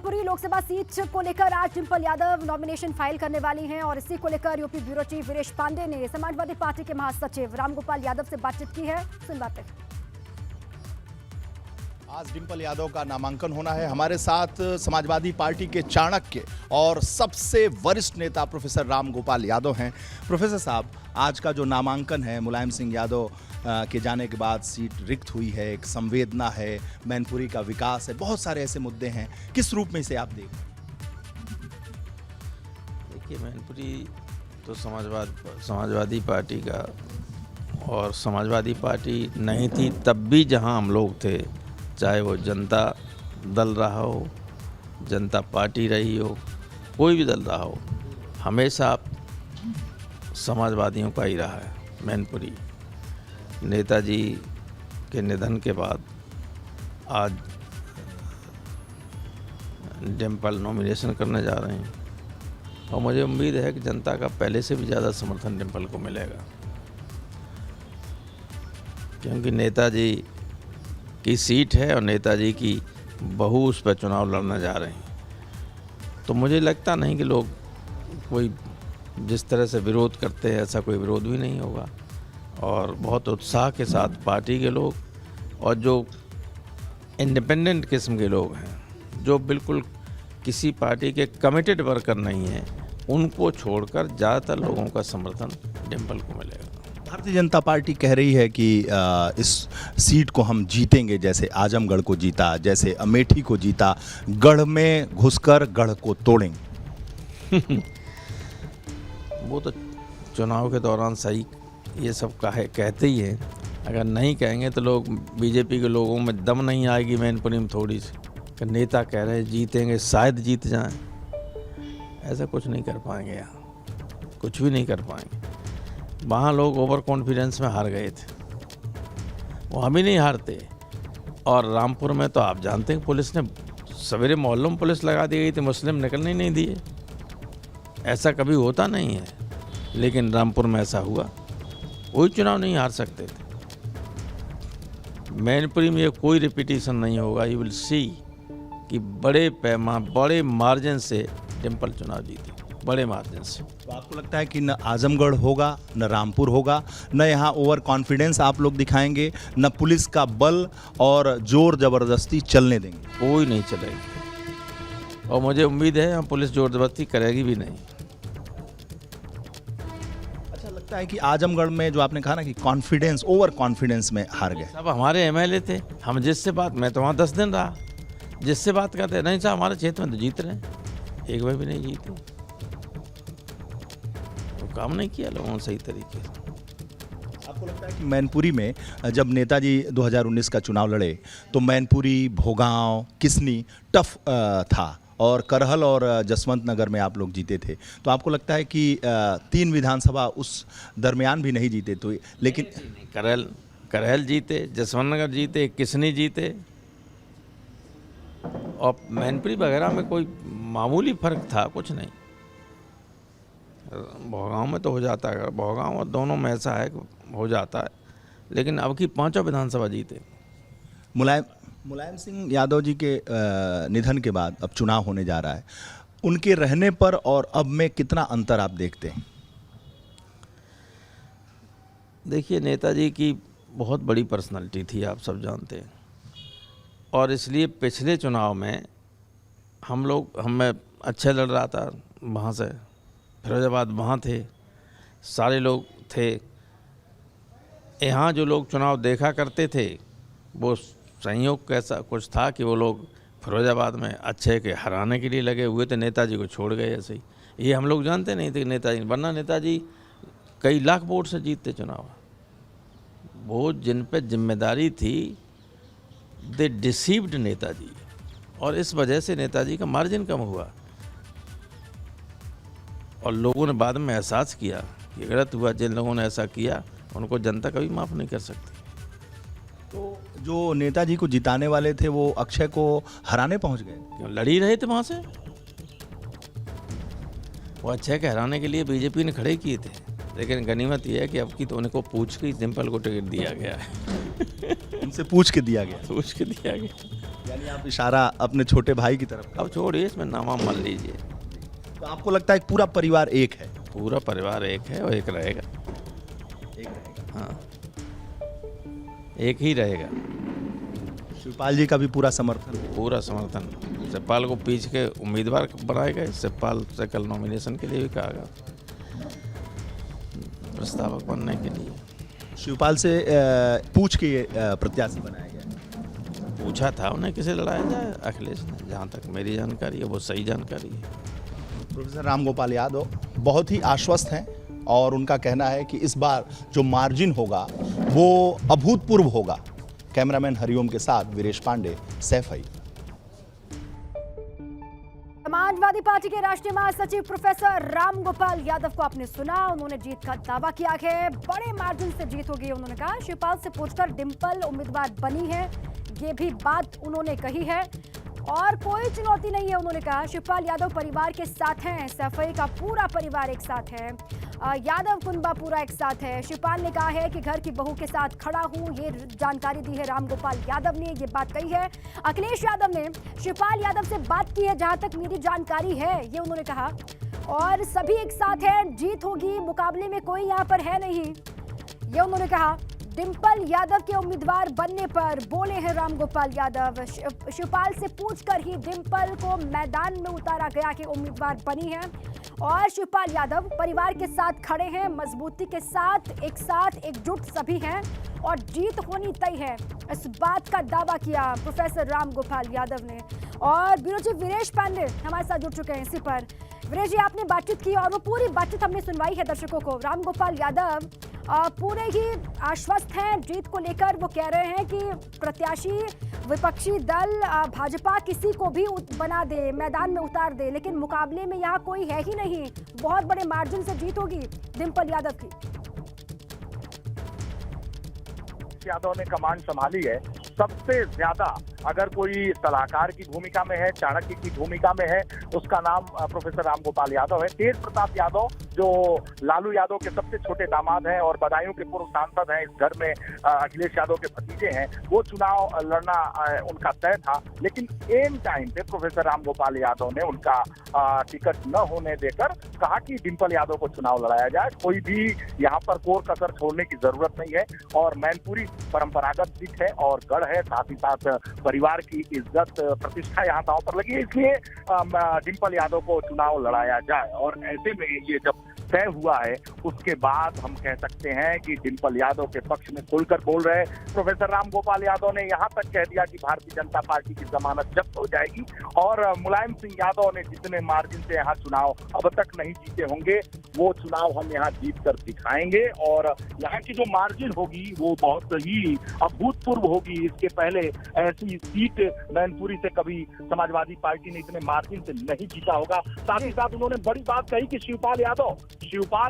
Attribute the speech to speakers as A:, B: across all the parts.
A: Mainpuri Lok Sabha seat को लेकर आज डिंपल यादव नॉमिनेशन फाइल करने वाली हैं और इसी को लेकर UP bureau chief Viresh Pandey ने समाजवादी पार्टी के महासचिव रामगोपाल यादव से बातचीत की है। सुनवाते हैं।
B: आज डिंपल यादव का नामांकन होना है। हमारे साथ समाजवादी पार्टी के चाणक्य और सबसे वरिष्ठ नेता प्रोफेसर रामगोपाल यादव हैं। प्रोफेसर साहब, आज का जो नामांकन है, मुलायम सिंह यादव के जाने के बाद सीट रिक्त हुई है, एक संवेदना है, मैनपुरी का विकास है, बहुत सारे ऐसे मुद्दे हैं। किस रूप में इसे आप
C: देखिए, मैनपुरी तो समाजवादी पार्टी का, और समाजवादी पार्टी नहीं थी तब भी जहां हम लोग थे, चाहे वो जनता दल रहा हो, जनता पार्टी रही हो, कोई भी दल रहा हो, हमेशा समाजवादियों का ही रहा है मैनपुरी। नेताजी के निधन के बाद आज डिंपल नॉमिनेशन करने जा रहे हैं और मुझे उम्मीद है कि जनता का पहले से भी ज़्यादा समर्थन डिंपल को मिलेगा, क्योंकि नेताजी की सीट है और नेताजी की बहू उस पर चुनाव लड़ने जा रहे हैं। तो मुझे लगता नहीं कि लोग कोई जिस तरह से विरोध करते हैं ऐसा कोई विरोध भी नहीं होगा, और बहुत उत्साह के साथ पार्टी के लोग और जो इंडिपेंडेंट किस्म के लोग हैं, जो बिल्कुल किसी पार्टी के कमिटेड वर्कर नहीं हैं, उनको छोड़कर ज़्यादातर लोगों का समर्थन डिंपल को मिलेगा।
B: भारतीय जनता पार्टी कह रही है कि इस सीट को हम जीतेंगे, जैसे आजमगढ़ को जीता, जैसे अमेठी को जीता, गढ़ में घुसकर गढ़ को तोड़ेंगे।
C: वो तो चुनाव के दौरान सही ये सब कहते ही हैं। अगर नहीं कहेंगे तो लोग, बीजेपी के लोगों में दम नहीं आएगी मैनपुरी में थोड़ी सी, कि नेता कह रहे हैं जीतेंगे, शायद जीत जाएं। ऐसा कुछ नहीं कर पाएंगे, यहाँ कुछ भी नहीं कर पाएंगे। वहाँ लोग ओवर कॉन्फिडेंस में हार गए थे, वहाँ भी नहीं हारते। और रामपुर में तो आप जानते हैं, पुलिस ने सवेरे मोहल्लों में पुलिस लगा दी गई थी, मुस्लिम निकलने ही नहीं दिए। ऐसा कभी होता नहीं है, लेकिन रामपुर में ऐसा हुआ। कोई चुनाव नहीं हार सकते थे। मैनपुरी में ये कोई रिपीटिशन नहीं होगा। यू विल सी कि बड़े मार्जिन से डिंपल चुनाव जीती, बड़े मार्जिन से।
B: तो आपको लगता है कि न आजमगढ़ होगा, न रामपुर होगा, न यहाँ ओवर कॉन्फिडेंस आप लोग दिखाएंगे, न पुलिस का बल और जोर जबरदस्ती चलने देंगे?
C: कोई नहीं चलेगी, और मुझे उम्मीद है यहाँ पुलिस जोर जबरदस्ती करेगी भी नहीं।
B: अच्छा लगता है कि आजमगढ़ में जो आपने कहा ना कि कॉन्फिडेंस, ओवर कॉन्फिडेंस में हार गए।
C: सब हमारे एमएलए थे, हम जिससे बात, मैं तो वहाँ 10 दिन रहा, जिससे बात करते नहीं साहब हमारे क्षेत्र में तो जीत रहे हैं, एक बार भी नहीं जीते। तो काम नहीं किया लोगों ने सही तरीके से।
B: आपको लगता है कि मैनपुरी में जब नेताजी 2019 का चुनाव लड़े तो मैनपुरी, भोगांव, किसनी टफ था, और करहल और जसवंत नगर में आप लोग जीते थे, तो आपको लगता है कि 3 विधानसभा उस दरमियान भी नहीं जीते तो, लेकिन
C: करहल जीते, जसवंत नगर जीते, किसनी जीते, और मैनपुरी वगैरह में कोई मामूली फर्क था, कुछ नहीं। भोगांव में तो हो जाता है, भोगांव और दोनों में ऐसा है कि हो जाता है, लेकिन अब की 5 विधानसभा जीते।
B: मुलायम सिंह यादव जी के निधन के बाद अब चुनाव होने जा रहा है, उनके रहने पर और अब में कितना अंतर आप देखते हैं?
C: देखिए, नेताजी की बहुत बड़ी पर्सनालिटी थी, आप सब जानते हैं, और इसलिए पिछले चुनाव में मैं अच्छा लड़ रहा था वहाँ से, फिरोजाबाद वहाँ थे, सारे लोग थे। यहाँ जो लोग चुनाव देखा करते थे, वो संयोग कैसा कुछ था कि वो लोग फिरोजाबाद में अच्छे के हराने के लिए लगे हुए थे, नेताजी को छोड़ गए ऐसे ही। ये हम लोग जानते नहीं थे नेताजी, वरना नेताजी कई लाख वोट से जीतते चुनाव। वो जिन पे जिम्मेदारी थी, दे डिसीव्ड नेताजी, और इस वजह से नेताजी का मार्जिन कम हुआ, और लोगों ने बाद में एहसास किया कि गलत हुआ। जिन लोगों ने ऐसा किया उनको जनता कभी माफ़ नहीं कर सकती।
B: तो जो नेताजी को जिताने वाले थे वो अक्षय को हराने पहुंच गए,
C: क्यों लड़ ही रहे थे वहाँ से। वो अक्षय के हराने के लिए बीजेपी ने खड़े किए थे, लेकिन गनीमत यह है कि अब की तो उनको पूछ के डिंपल को टिकट दिया गया है।
B: उनसे पूछ के दिया गया।
C: पूछ के दिया गया।
B: यानी आप इशारा अपने छोटे भाई की तरफ
C: अब छोड़िए, इसमें नामा मान लीजिए।
B: तो आपको लगता है कि पूरा परिवार एक है?
C: पूरा परिवार एक है और एक रहेगा।
B: एक रहेगा।
C: हाँ, एक ही रहेगा।
B: शिवपाल जी का भी पूरा समर्थन?
C: पूरा समर्थन। शिवपाल को पीछ के उम्मीदवार बनाए गए। शिवपाल से कल नॉमिनेशन के लिए भी कहा गया, प्रस्तावक बनने के लिए।
B: शिवपाल से पूछ के ये प्रत्याशी बनाया गया?
C: पूछा था उन्हें किसे लड़ाया जाए, अखिलेश ने। जहाँ तक मेरी जानकारी है वो सही जानकारी है।
B: प्रोफेसर राम गोपाल यादव बहुत ही आश्वस्त हैं और उनका कहना है कि इस बार जो मार्जिन होगा वो अभूतपूर्व होगा। कैमरामैन हरिओम के साथ वीरेश पांडे, सैफई।
A: समाजवादी पार्टी के राष्ट्रीय महासचिव प्रोफेसर राम गोपाल यादव को आपने सुना, उन्होंने जीत का दावा किया है। बड़े मार्जिन से जीत होगी उन्होंने कहा। शिवपाल से पूछकर डिंपल उम्मीदवार बनी है, ये भी बात उन्होंने कही है और कोई चुनौती नहीं है उन्होंने कहा। शिवपाल यादव परिवार के साथ हैं, सैफई का पूरा परिवार एक साथ है, यादव कुनबा पूरा एक साथ है। शिवपाल ने कहा है कि घर की बहू के साथ खड़ा हूं, ये जानकारी दी है राम गोपाल यादव ने, ये बात कही है। अखिलेश यादव ने शिवपाल यादव से बात की है, जहां तक मेरी जानकारी है, ये उन्होंने कहा। और सभी एक साथ हैं, जीत होगी, मुकाबले में कोई यहां पर है नहीं, ये उन्होंने कहा। डिंपल यादव के उम्मीदवार बनने पर बोले हैं राम गोपाल यादव। शिवपाल से पूछकर ही डिंपल को मैदान में उतारा गया कि उम्मीदवार बनी है और शिवपाल यादव परिवार के साथ खड़े हैं, मजबूती के साथ एकजुट सभी हैं और जीत होनी तय है, इस बात का दावा किया प्रोफेसर राम गोपाल यादव ने। और ब्यूरो चीफ वीरेश पांडे हमारे साथ जुड़ चुके हैं इसी पर। वीरेश जी, आपने बातचीत की और वो पूरी बातचीत हमने सुनवाई है दर्शकों को। राम गोपाल यादव पूरे ही आश्वस्त हैं जीत को लेकर। वो कह रहे हैं कि प्रत्याशी विपक्षी दल भाजपा किसी को भी बना दे, मैदान में उतार दे, लेकिन मुकाबले में यहाँ कोई है ही नहीं, बहुत बड़े मार्जिन से जीत होगी डिंपल यादव की।
D: यादव ने कमांड संभाली है, सबसे ज्यादा अगर कोई सलाहकार की भूमिका में है, चाणक्य की भूमिका में है, उसका नाम प्रोफेसर राम गोपाल यादव है। तेज प्रताप यादव जो लालू यादव के सबसे छोटे दामाद हैं और बदायूं के पूर्व सांसद हैं, इस घर में अखिलेश यादव के भतीजे हैं, वो चुनाव लड़ना उनका तय था। लेकिन एन टाइम पे प्रोफेसर राम गोपाल यादव ने उनका टिकट न होने देकर कहा कि डिंपल यादव को चुनाव लड़ाया जाए। कोई भी यहाँ पर कोर कसर छोड़ने की जरूरत नहीं है और मैनपुरी परंपरागत सीट है और गढ़ है, साथ ही साथ परिवार की इज्जत प्रतिष्ठा यहाँ दांव पर लगी है, इसलिए डिंपल यादव को चुनाव लड़ाया जाए। और ऐसे में ये जब तय हुआ है उसके बाद हम कह सकते हैं कि डिंपल यादव के पक्ष में खुलकर बोल रहे प्रोफेसर राम गोपाल यादव ने यहाँ तक कह दिया कि भारतीय जनता पार्टी की जमानत जब्त हो जाएगी और मुलायम सिंह यादव ने जितने मार्जिन से यहाँ चुनाव अब तक नहीं जीते होंगे वो चुनाव हम यहाँ जीत कर दिखाएंगे और यहाँ की जो मार्जिन होगी वो बहुत ही अभूतपूर्व होगी। इसके पहले ऐसी सीट मैनपुरी से कभी समाजवादी पार्टी ने इतने मार्जिन से नहीं जीता होगा। साथ ही साथ उन्होंने बड़ी बात कही कि शिवपाल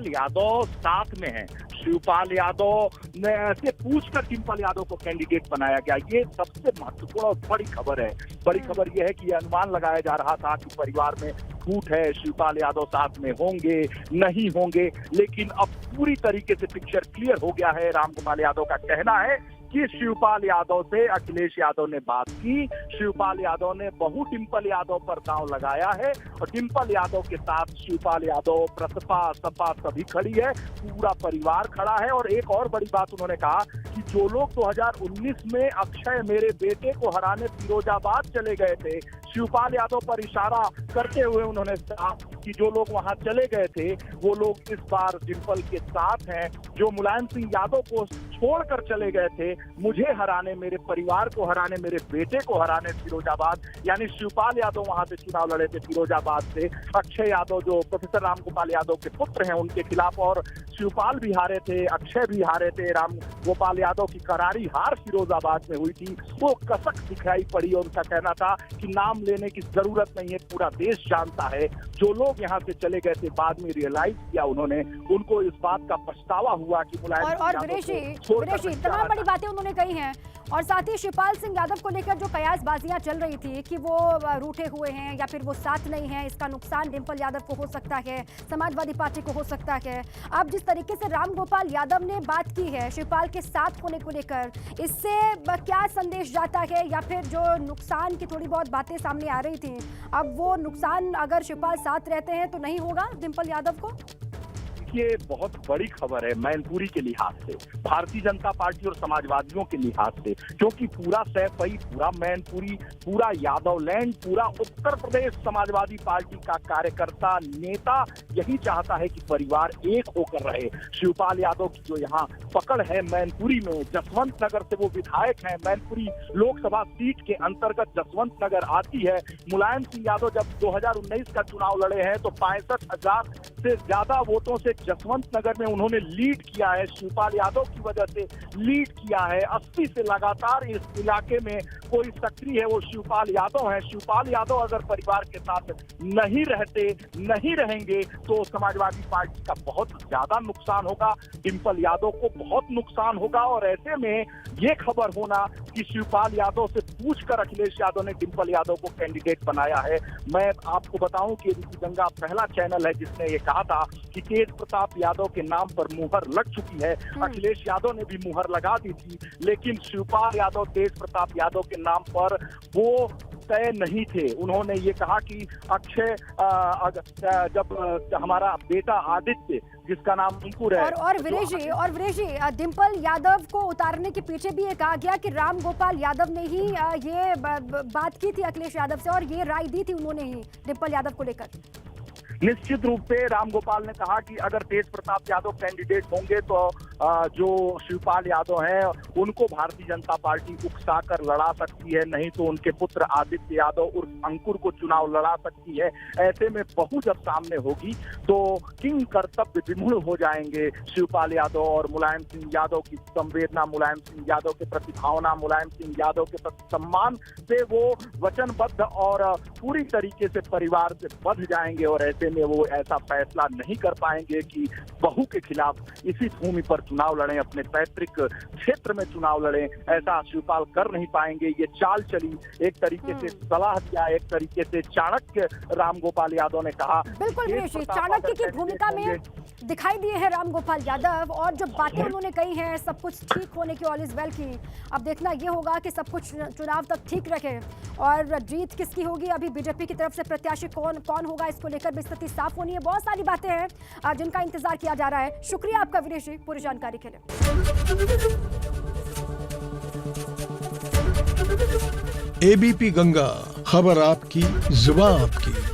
D: यादव साथ में है। शिवपाल यादव ने से पूछकर डिंपल यादव को कैंडिडेट बनाया गया, ये सबसे महत्वपूर्ण और बड़ी खबर है। बड़ी खबर यह है कि यह अनुमान लगाया जा रहा था कि परिवार में फूट है, शिवपाल यादव साथ में होंगे नहीं होंगे, लेकिन अब पूरी तरीके से पिक्चर क्लियर हो गया है। राम गोपाल यादव का कहना है कि शिवपाल यादव से अखिलेश यादव ने बात की, शिवपाल यादव ने बहु डिंपल यादव पर दांव लगाया है और डिंपल यादव के साथ शिवपाल यादव, प्रसपा, सपा सभी खड़ी है, पूरा परिवार खड़ा है। और एक और बड़ी बात उन्होंने कहा कि जो लोग 2019 में अक्षय मेरे बेटे को हराने फिरोजाबाद चले गए थे, शिवपाल यादव पर इशारा करते हुए उन्होंने कहा कि जो लोग वहां चले गए थे वो लोग इस बार डिंपल के साथ हैं। जो मुलायम सिंह यादव को छोड़कर चले गए थे, मुझे हराने, मेरे परिवार को हराने, मेरे बेटे को हराने फिरोजाबाद, यानी शिवपाल यादव वहां से चुनाव लड़े थे फिरोजाबाद से। अक्षय यादव जो प्रोफेसर राम गोपाल यादव के पुत्र हैं उनके खिलाफ, और शिवपाल भी हारे थे, अक्षय भी हारे थे। राम गोपाल यादव की करारी हार फिरोजाबाद में हुई थी, वो कसक दिखाई पड़ी और उनका कहना था कि नाम लेने की जरूरत नहीं है, पूरा देश जानता है। जो लोग यहाँ से चले गए थे बाद में रियलाइज किया उन्होंने, उनको इस बात का पछतावा हुआ कि मुलायम
A: और वीरेश जी
D: छोड़कर
A: विदेशी
D: नहीं
A: तमाम
D: जाना
A: बड़ी बातें उन्होंने कही हैं और साथ ही शिवपाल सिंह यादव को लेकर जो कयासबाजियां चल रही थी कि वो रूठे हुए हैं या फिर वो साथ नहीं है, इसका नुकसान डिंपल यादव को हो सकता है, समाजवादी पार्टी को हो सकता है। अब जिस तरीके से रामगोपाल यादव ने बात की है शिवपाल के साथ होने को लेकर, इससे क्या संदेश जाता है या फिर जो नुकसान की थोड़ी बहुत बातें सामने आ रही थी, अब वो नुकसान अगर शिवपाल साथ रहते हैं तो नहीं होगा डिंपल यादव को?
D: ये बहुत बड़ी खबर है मैनपुरी के लिहाज से, भारतीय जनता पार्टी और समाजवादियों के लिहाज से, क्योंकि पूरा सैफई, पूरा मैनपुरी, पूरा यादव लैंड, पूरा उत्तर प्रदेश समाजवादी पार्टी का कार्यकर्ता नेता यही चाहता है कि परिवार एक होकर रहे। शिवपाल यादव की जो यहाँ पकड़ है मैनपुरी में, जसवंत नगर से वो विधायक हैं, मैनपुरी लोकसभा सीट के अंतर्गत जसवंत नगर आती है। मुलायम सिंह यादव जब 2019 का चुनाव लड़े हैं तो 65,000 से ज्यादा वोटों से जसवंत नगर में उन्होंने लीड किया है, शिवपाल यादव की वजह से लीड किया है। 80 से लगातार इस इलाके में कोई सक्रिय है वो शिवपाल यादव है। शिवपाल यादव अगर परिवार के साथ नहीं रहते, नहीं रहेंगे तो समाजवादी पार्टी का बहुत ज्यादा नुकसान होगा, डिंपल यादव को बहुत नुकसान होगा। और ऐसे में ये खबर होना कि शिवपाल यादव से पूछकर अखिलेश यादव ने डिंपल यादव को कैंडिडेट बनाया है। मैं आपको बताऊं कि ऋषि गंगा पहला चैनल है जिसने ये कहा था कि तेज प्रताप यादव के नाम पर मुहर लग चुकी है। अखिलेश यादव ने भी मुहर लगा दी थी, लेकिन शिवपाल यादव तेज प्रताप यादव के नाम पर वो तय नहीं थे। उन्होंने ये कहा कि अक्षय जब हमारा बेटा आदित्य जिसका नाम अंकुर है
A: और वीरेश जी डिंपल यादव को उतारने के पीछे भी ये कहा गया कि रामगोपाल यादव ने ही ये बात की थी अखिलेश यादव से और ये राय दी थी उन्होंने ही डिंपल यादव को लेकर।
D: निश्चित रूप से रामगोपाल ने कहा कि अगर तेज प्रताप यादव कैंडिडेट होंगे तो जो शिवपाल यादव हैं उनको भारतीय जनता पार्टी उकसाकर लड़ा सकती है, नहीं तो उनके पुत्र आदित्य यादव उर्फ अंकुर को चुनाव लड़ा सकती है। ऐसे में बहू जब सामने होगी तो किंग कर्तव्य विमूढ़ हो जाएंगे शिवपाल यादव और मुलायम सिंह यादव की संवेदना, मुलायम सिंह यादव के प्रति भावना, मुलायम सिंह यादव के प्रति सम्मान से वो वचनबद्ध और पूरी तरीके से परिवार से बंध जाएंगे और ऐसे में वो ऐसा फैसला नहीं कर पाएंगे कि बहू के खिलाफ इसी भूमि पर चुनाव लड़ें, अपने पैतृक क्षेत्र में चुनाव लड़ें। ऐसा शिवपाल कर नहीं पाएंगे। ये चाल चली, एक तरीके से सलाह दिया, एक तरीके से चाणक्य रामगोपाल यादव ने कहा।
A: बिल्कुल चाणक्य की भूमिका में दिखाई दिए हैं रामगोपाल यादव और जो बातें उन्होंने कही हैं सब कुछ ठीक होने की, ऑल इज वेल की। अब देखना ये होगा कि सब कुछ चुनाव तक ठीक रखे और जीत किसकी होगी। अभी बीजेपी की तरफ से प्रत्याशी कौन होगा इसको लेकर भी स्थिति साफ होनी है। बहुत सारी बातें हैं जिनका इंतजार किया जा रहा है। शुक्रिया आपका वीरेश जी पूरी जानकारी के लिए।
E: एबीपी गंगा, खबर आपकी, जुबान आपकी।